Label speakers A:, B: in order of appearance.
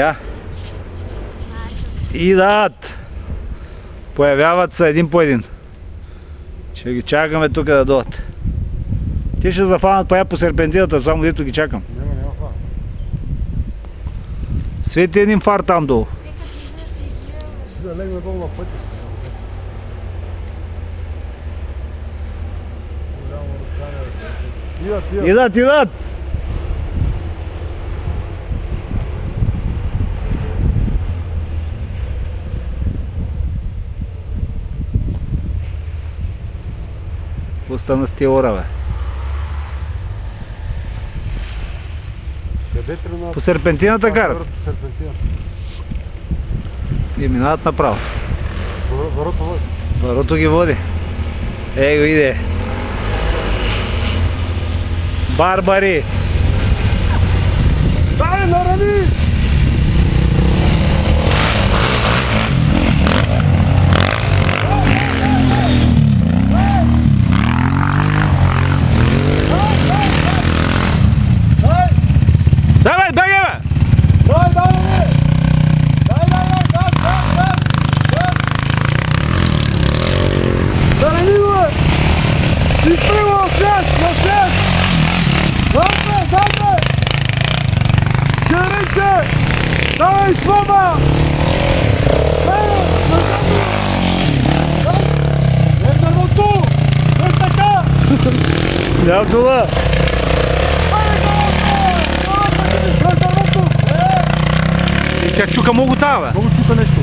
A: Ja. Идат! Появяват се един по един. Ще ги чакаме тук да дойдат. Те ще зафанат пая по серпентината, само дето ги чакам.
B: Няма фар.
A: Свети един фар там долу.
B: Да легна долу на пътя.
A: Идат, идат! Остана с тия ора, бе.
B: Къде тръгнат?
A: По серпентината карат.
B: По серпентината.
A: И минават направо.
B: Ворота води.
A: Варото ги води. Ей го иде. Барбари!
B: Дай, нарани!
A: Давай, бегай, бе!
B: Дай, дай, бе! Дай, газ! Нарани го, бе! Изпрема на 6! На 6! Дай, бе! Черенче! Давай, слаба! Е, дървото! Е така!
A: Ляв дола! И как чука много тава, бе?
B: Много чука нещо.